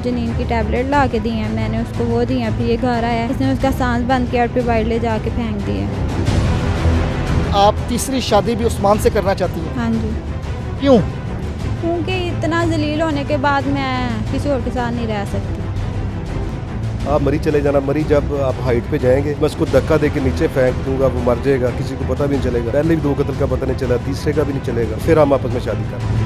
मुझे नींद की टैबलेट ला के दी हैं, मैंने उसको वो दी हैं, फिर ये घर आया, इसने उसका सांस बंद किया और फिर बाहर ले जाके फेंक दिए। आप तीसरी शादी भी उस्मान से करना चाहती हैं? हाँ जी, क्यों? क्योंकि इतना जलील होने के बाद मैं किसी और के साथ नहीं रह सकती। आप मरी चले जाना, मरी जब आप हाइट पे जाएंगे मैं उसको धक्का दे के नीचे फेंक दूंगा, वो मर जाएगा, किसी को पता भी नहीं चलेगा। पहले भी 2 कत्ल का पता नहीं चला, तीसरे का भी नहीं चलेगा, फिर हम आपस में शादी करें।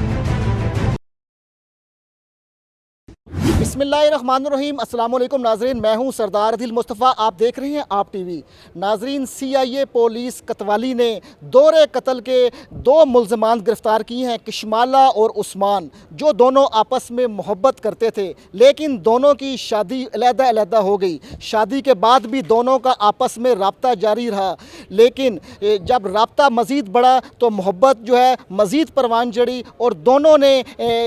बिस्मिल्लाहिर्रहमानिर्रहीम। अस्सलाम वालेकुम नाजरीन, मैं हूं सरदार दिल मुस्तफ़ा, आप देख रहे हैं आप टीवी। नाजरीन, CIA पुलिस कतवाली ने दौरे कत्ल के 2 मुल्ज़मान गिरफ़्तार किए हैं, किशमाला और उस्मान, जो दोनों आपस में मोहब्बत करते थे, लेकिन दोनों की शादी अलहदा हो गई। शादी के बाद भी दोनों का आपस में रब्ता जारी रहा, लेकिन जब रब्ता मज़ीद बढ़ा तो मोहब्बत जो है मज़ीद परवान चढ़ी और दोनों ने,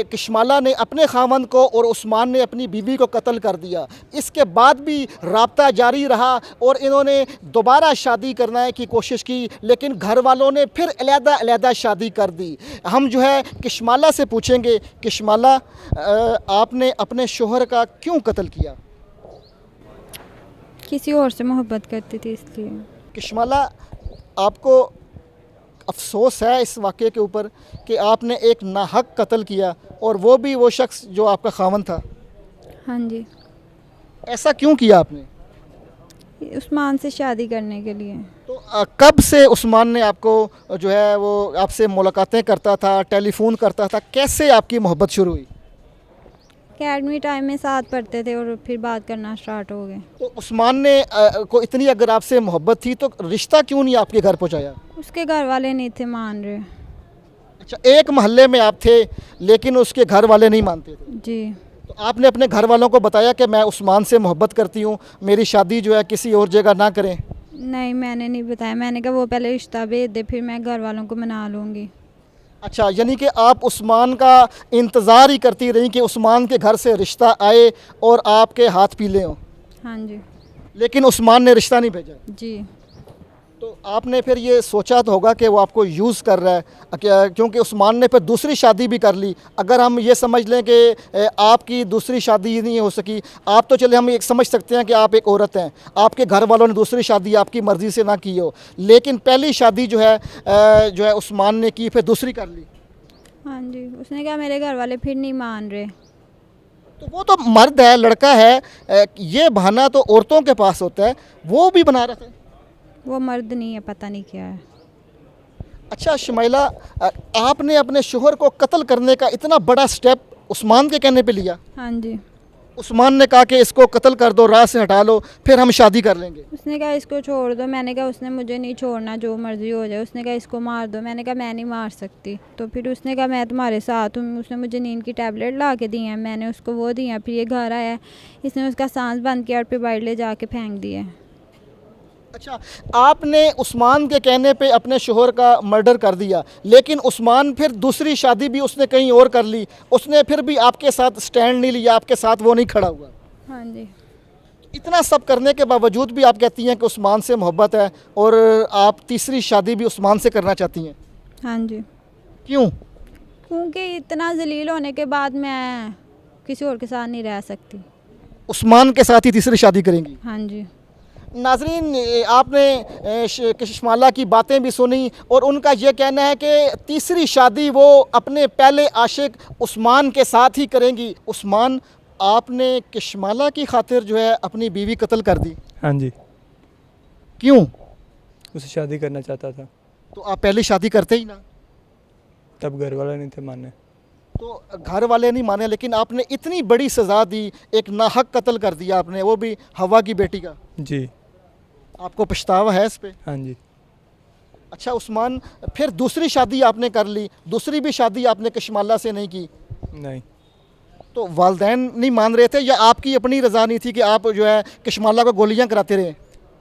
किशमाला ने अपने खामन को और उस्मान ने अपनी बीवी को कत्ल कर दिया। इसके बाद भी रब्ता जारी रहा और इन्होंने दोबारा शादी करने की कोशिश की, लेकिन घर वालों ने फिर अलहदा शादी कर दी। हम जो है किशमाला से पूछेंगे, किशमाला आपने अपने शोहर का क्यों कत्ल किया? किसी और से मोहब्बत करती थी इसलिए। किशमाला, आपको अफसोस है इस वाक़े के ऊपर कि आपने एक नाहक कत्ल किया और वो भी वो शख्स जो आपका खामन था? हाँ जी, ऐसा क्यों किया आपने? उस्मान से शादी करने के लिए। तो कब से उस्मान ने आपको जो है वो आपसे मुलाकातें करता था, टेलीफोन करता था, कैसे आपकी मोहब्बत शुरू हुई? अकेडमी टाइम में साथ पढ़ते थे और फिर बात करना स्टार्ट हो गए। तो उस्मान ने को इतनी अगर आपसे मोहब्बत थी तो रिश्ता क्यों नहीं आपके घर पहुंचाया? उसके घर वाले नहीं थे मान रहे। अच्छा, एक मोहल्ले में आप थे लेकिन उसके घर वाले नहीं मानते थे? जी, तो आपने अपने घर वालों को बताया कि मैं उस्मान से मोहब्बत करती हूँ, मेरी शादी जो है किसी और जगह ना करें? नहीं मैंने नहीं बताया, मैंने कहा वो पहले रिश्ता भेज दे फिर मैं घर वालों को मना लूँगी। अच्छा, यानी कि आप उस्मान का इंतज़ार ही करती रही कि उस्मान के घर से रिश्ता आए और आपके हाथ पीले हों, हाँ जी। लेकिन उस्मान ने रिश्ता नहीं भेजा। जी, तो आपने फिर ये सोचा तो होगा कि वो आपको यूज़ कर रहा है, क्योंकि उस्मान ने फिर दूसरी शादी भी कर ली। अगर हम ये समझ लें कि आपकी दूसरी शादी ही नहीं हो सकी, आप तो चले हम एक समझ सकते हैं कि आप एक औरत हैं, आपके घर वालों ने दूसरी शादी आपकी मर्ज़ी से ना की हो, लेकिन पहली शादी जो है उस्मान ने की, फिर दूसरी कर ली। हाँ जी, उसने कहा मेरे घर वाले फिर नहीं मान रहे। तो वो तो मर्द है, लड़का है, ये बहाना तो औरतों के पास होता है, वो भी बना रहे थे। वो मर्द नहीं है, पता नहीं क्या है। अच्छा शमाइला, आपने अपने शोहर को कत्ल करने का इतना बड़ा स्टेप उस्मान के कहने पे लिया? हाँ जी, उस्मान ने कहा कि इसको कत्ल कर दो, राह से हटा लो, फिर हम शादी कर लेंगे। उसने कहा इसको छोड़ दो, मैंने कहा उसने मुझे नहीं छोड़ना, जो मर्ज़ी हो जाए। उसने कहा इसको मार दो, मैंने कहा मैं नहीं मार सकती। तो फिर उसने कहा मैं तुम्हारे साथ हूँ। उसने मुझे नींद की टैबलेट ला के दी हैं, मैंने उसको वो दी हैं, फिर ये घर आया, इसने उसका सांस बंद किया और फिर बाहर ले जाके फेंक दिए। अच्छा, आपने उस्मान के कहने पे अपने शोहर का मर्डर कर दिया, लेकिन उस्मान फिर दूसरी शादी भी उसने कहीं और कर ली, उसने फिर भी आपके साथ स्टैंड नहीं लिया, आपके साथ वो नहीं खड़ा हुआ। हाँ जी, इतना सब करने के बावजूद भी आप कहती हैं कि उस्मान से मोहब्बत है और आप तीसरी शादी भी उस्मान से करना चाहती हैं। हाँ जी, क्यों? क्योंकि इतना जलील होने के बाद मैं किसी और के साथ नहीं रह सकती। उस्मान के साथ ही तीसरी शादी करेंगी? हाँ जी, नाजरीन, आपने किशमाला की बातें भी सुनी और उनका ये कहना है कि तीसरी शादी वो अपने पहले आशिक उस्मान के साथ ही करेंगी। उस्मान, आपने किशमाला की खातिर जो है अपनी बीवी कत्ल कर दी? हाँ जी, क्यों? उससे शादी करना चाहता था, तो आप पहली शादी करते ही ना? तब घर वाला नहीं थे माने। तो घर वाले नहीं माने, लेकिन आपने इतनी बड़ी सज़ा दी, एक नाहक कत्ल कर दिया आपने, वो भी हवा की बेटी का। जी, आपको पछतावा है इस पे? हाँ जी। अच्छा उस्मान, फिर दूसरी शादी आपने कर ली, दूसरी भी शादी आपने किशमाला से नहीं की, नहीं, तो वालदैन नहीं मान रहे थे या आपकी अपनी रज़ा नहीं थी कि आप जो है किशमाला को गोलियां कराते रहे?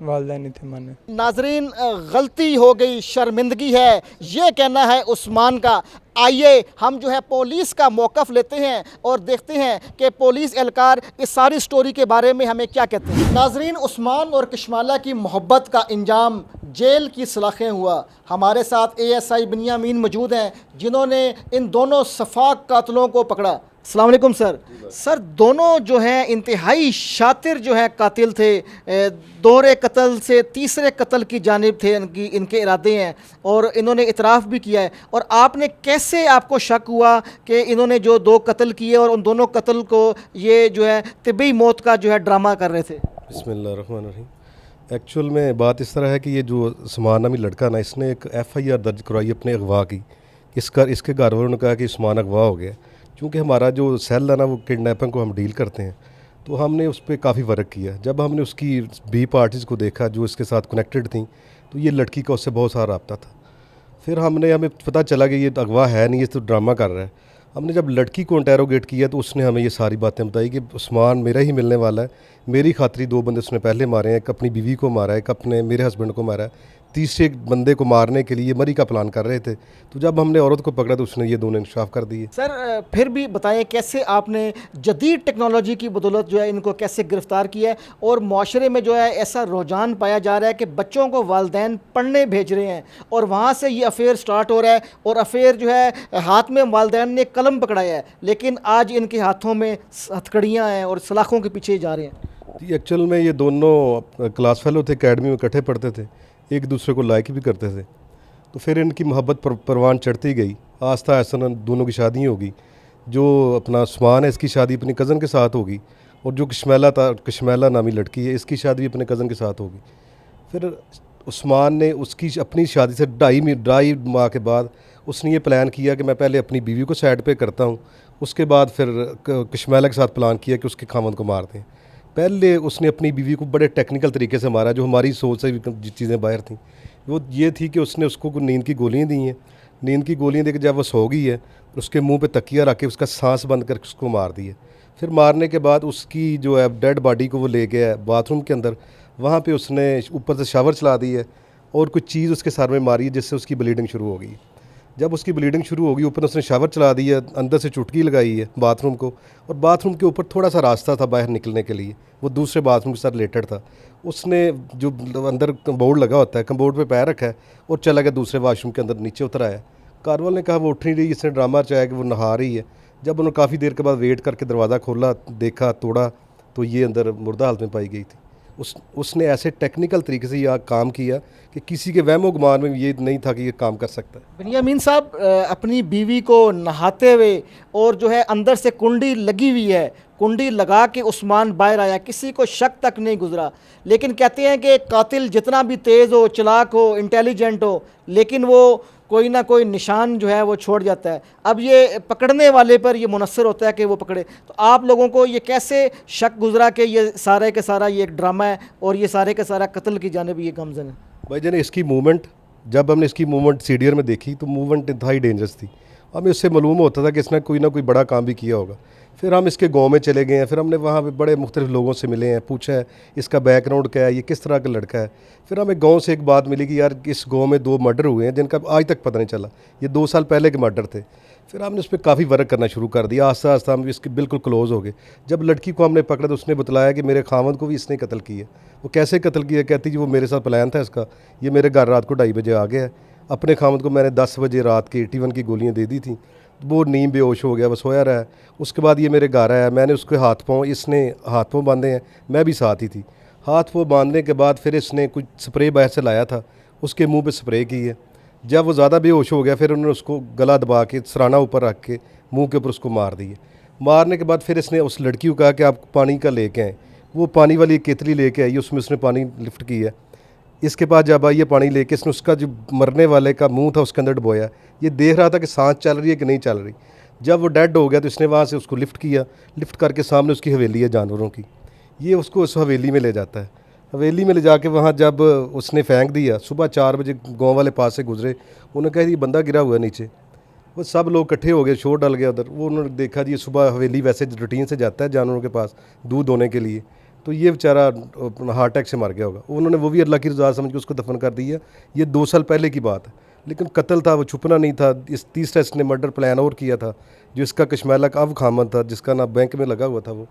वालदैन नहीं थे माने। नाजरीन, गलती हो गई, शर्मिंदगी है, ये कहना है उस्मान का। आइए हम जो है पुलिस का मौक़िफ़ लेते हैं और देखते हैं कि पुलिस एहलकार इस सारी स्टोरी के बारे में हमें क्या कहते हैं। नाजरीन, उस्मान और किशमाला की मोहब्बत का इंजाम जेल की सलाखें हुआ। हमारे साथ ASI बिन्यामीन मौजूद हैं जिन्होंने इन दोनों सफाक कातलों को पकड़ा। अस्सलाम वालेकुम सर। सर दोनों जो हैं इंतहाई शातिर जो है कातिल थे, दोहरे कत्ल से तीसरे कत्ल की जानिब थे इनके इरादे हैं और इन्होंने इतराफ़ भी किया है। और आपने कैसे आपको शक हुआ कि इन्होंने जो 2 कत्ल किए और उन दोनों कत्ल को ये जो है तिब्बी मौत का जो है ड्रामा कर रहे थे? बिस्मिल्लाहिर्रहमानिर्रहीम। एक्चुअल में बात इस तरह है कि ये जो उस्मान नामी लड़का ना, इसने एक FIR दर्ज करवाई अपने अगवा की। इसके घर वालों ने कहा कि उस्मान अगवा हो गया। क्योंकि हमारा जो सेल है ना, वो किडनैपिंग को हम डील करते हैं, तो हमने उस पर काफ़ी वर्क किया। जब हमने उसकी B पार्टीज़ को देखा जो इसके साथ कनेक्टेड थी, तो ये लड़की का उससे बहुत सारा रब्ता था। फिर हमें पता चला कि ये अगवा है नहीं, ये तो ड्रामा कर रहा है। हमने जब लड़की को इंटेरोगेट किया तो उसने हमें ये सारी बातें बताई कि उस्मान मेरा ही मिलने वाला है, मेरी खातिर 2 बंदे उसने पहले मारे हैं, एक अपनी बीवी को मारा है, एक अपने मेरे हस्बैंड को मारा है, तीसरे बंदे को मारने के लिए मरी का प्लान कर रहे थे। तो जब हमने औरत को पकड़ा तो उसने ये दोनों इंकशाफ कर दिए। सर फिर भी बताएं कैसे आपने जदीद टेक्नोलॉजी की बदौलत जो है इनको कैसे गिरफ़्तार किया है? और माशरे में जो है ऐसा रुझान पाया जा रहा है कि बच्चों को वालिदैन पढ़ने भेज रहे हैं और वहाँ से ये अफेयर स्टार्ट हो रहा है। और अफेयर जो है हाथ में वालिदैन ने कलम पकड़ाया है, लेकिन आज इनके हाथों में हथकड़ियाँ हैं और सलाखों के पीछे जा रहे हैं। एक्चुअल में ये दोनों क्लास फेलो थे, अकेडमी में इकट्ठे पढ़ते थे, एक दूसरे को लाइक भी करते थे। तो फिर इनकी मोहब्बत परवान चढ़ती गई। आस्ता आस्ता दोनों की शादी होगी। जो अपना उस्मान है, इसकी शादी अपनी कज़न के साथ होगी, और जो कशमैला नामी लड़की है, इसकी शादी भी अपने कज़न के साथ होगी। फिर उस्मान ने उसकी अपनी शादी से ढाई माह के बाद उसने ये प्लान किया कि मैं पहले अपनी बीवी को साइड पे करता हूँ, उसके बाद फिर कशमैला के साथ प्लान किया कि उसके खामद को मार दें। पहले उसने अपनी बीवी को बड़े टेक्निकल तरीके से मारा, जो हमारी सोच से भी चीज़ें बाहर थी। वो ये थी कि उसने उसको नींद की गोलियां दी हैं, नींद की गोलियां देकर जब वो सो गई है, उसके मुंह पे तकिया रख के उसका सांस बंद करके उसको मार दिया। फिर मारने के बाद उसकी जो है डेड बॉडी को वो ले गया है बाथरूम के अंदर, वहाँ पे उसने ऊपर से शावर चला दी है और कुछ चीज़ उसके सर में मारी है, जिससे उसकी ब्लीडिंग शुरू हो गई। जब उसकी ब्लीडिंग शुरू होगी, ऊपर उसने शावर चला दी है, अंदर से चुटकी लगाई है बाथरूम को, और बाथरूम के ऊपर थोड़ा सा रास्ता था बाहर निकलने के लिए, वो दूसरे बाथरूम के साथ रिलेटेड था। उसने जो अंदर कंपाउंड लगा होता है, कंपाउंड पे पैर रखा है और चला गया दूसरे वाशरूम के अंदर, नीचे उतर आया। कारवाल ने कहा वो उठ नहीं रही, इसने ड्रामा चाया कि वो नहा रही है। जब उन्होंने काफ़ी देर के बाद वेट करके दरवाज़ा खोला, देखा, तोड़ा, तो ये अंदर मुर्दा हालत में पाई गई थी। उसने ऐसे टेक्निकल तरीके से यह काम किया कि किसी के वहमो गुमान में ये नहीं था कि ये काम कर सकता है। बिनियामीन साहब अपनी बीवी को नहाते हुए और जो है अंदर से कुंडी लगी हुई है, कुंडी लगा के उस्मान बाहर आया, किसी को शक तक नहीं गुजरा। लेकिन कहते हैं कि कातिल जितना भी तेज़ हो, चालाक हो, इंटेलिजेंट हो, लेकिन वो कोई ना कोई निशान जो है वो छोड़ जाता है। अब ये पकड़ने वाले पर ये मुनस्सर होता है कि वो पकड़े। तो आप लोगों को ये कैसे शक गुजरा कि ये सारे के सारा ये एक ड्रामा है और ये सारे के सारा कत्ल की जानिब ये गमजन है? भाई जान, इसकी मूवमेंट, जब हमने इसकी मूवमेंट सीडीआर में देखी तो मूवमेंट इंतहाई डेंजरस थी। हमें उससे मालूम होता था कि इसने कोई ना कोई बड़ा काम भी किया होगा। फिर हम इसके गांव में चले गए हैं, फिर हमने वहाँ पे बड़े मुख्तलिफ लोगों से मिले हैं, पूछा है इसका बैकग्राउंड क्या है, ये किस तरह का लड़का है। फिर हमें गांव से एक बात मिली कि यार इस गांव में 2 मर्डर हुए हैं जिनका आज तक पता नहीं चला, ये 2 साल पहले के मर्डर थे। फिर हमने उस पर काफ़ी वर्क करना शुरू कर दिया। आस्ता आस्ता हम इसके बिल्कुल क्लोज़ हो गए। जब लड़की को हमने पकड़ा तो उसने बतलाया कि मेरे खामद को भी इसने कत्ल किया। वो कैसे कत्ल किया? कहती जी वो मेरे साथ प्लान था इसका, ये मेरे घर रात को 2:30 बजे आ गया। अपने खामद को मैंने 10 बजे रात के 81 की गोलियाँ दे दी थी, वो नींद बेहोश हो गया, बस सोया रहा है। उसके बाद ये मेरे घर आया, मैंने उसके हाथ पाँव, इसने हाथ पाँव बांधे हैं, मैं भी साथ ही थी। हाथ पाँव बांधने के बाद फिर इसने कुछ स्प्रे बाहर से लाया था, उसके मुंह पे स्प्रे की है। जब वो ज़्यादा बेहोश हो गया फिर उन्होंने उसको गला दबा के सराना ऊपर रख के मुंह के ऊपर उसको मार दिए। मारने के बाद फिर इसने उस लड़की को कहा कि आप पानी का लेके आएँ। वो पानी वाली केतली लेके आई, उसमें उसने पानी लिफ्ट किया। इसके बाद जब आई ये पानी लेके, इसने उसका जो मरने वाले का मुंह था उसके अंदर डुबोया। ये देख रहा था कि सांस चल रही है कि नहीं चल रही। जब वो डेड हो गया तो इसने वहाँ से उसको लिफ्ट किया, लिफ्ट करके सामने उसकी हवेली है जानवरों की, ये उसको उस हवेली में ले जाता है। हवेली में ले जाके वहाँ जब उसने फेंक दिया, सुबह 4 बजे गाँव वाले पास से गुजरे, उन्होंने कहा ये बंदा गिरा हुआ है नीचे। वो सब लोग इकट्ठे हो गए, शोर डल गया उधर। वो उन्होंने देखा जी सुबह हवेली वैसे रूटीन से जाता है जानवरों के पास दूध होने के लिए, तो ये बेचारा हार्ट अटैक से मर गया होगा। उन्होंने वो भी अल्लाह की रज़ा समझ के उसको दफन कर दिया। ये 2 साल पहले की बात है, लेकिन कत्ल था, वो छुपना नहीं था। इस तीसरा इसने मर्डर प्लान और किया था, जो इसका कशमैला का अब खामन था, जिसका ना बैंक में लगा हुआ था।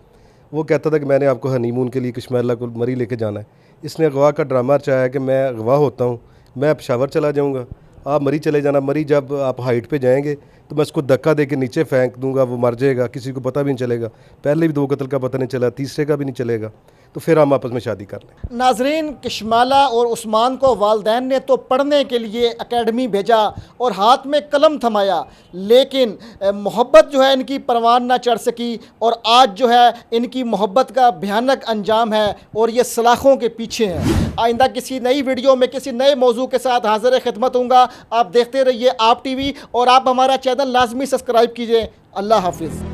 वो कहता था कि मैंने आपको हनीमून के लिए कशमैला को मरी लेके जाना है। इसने अगवा का ड्रामा रचाया कि मैं अगवा होता हूँ, मैं पेशावर चला जाऊँगा, आप मरी चले जाना। मरी जब आप हाइट पे जाएंगे, तो मैं उसको धक्का दे के नीचे फेंक दूंगा, वो मर जाएगा, किसी को पता भी नहीं चलेगा। पहले भी 2 कत्ल का पता नहीं चला, तीसरे का भी नहीं चलेगा, तो फिर हम आपस में शादी कर लें। नाजरीन, किशमाला और उस्मान को वालदैन ने तो पढ़ने के लिए एकेडमी भेजा और हाथ में कलम थमाया, लेकिन मोहब्बत जो है इनकी परवान ना चढ़ सकी और आज जो है इनकी मोहब्बत का भयानक अंजाम है और ये सलाखों के पीछे हैं। आइंदा किसी नई वीडियो में किसी नए मौजू के साथ हाजिर खिदमत होऊंगा। आप देखते रहिए आप टीवी और आप हमारा चैनल लाजमी सब्सक्राइब कीजिए। अल्लाह हाफिज़।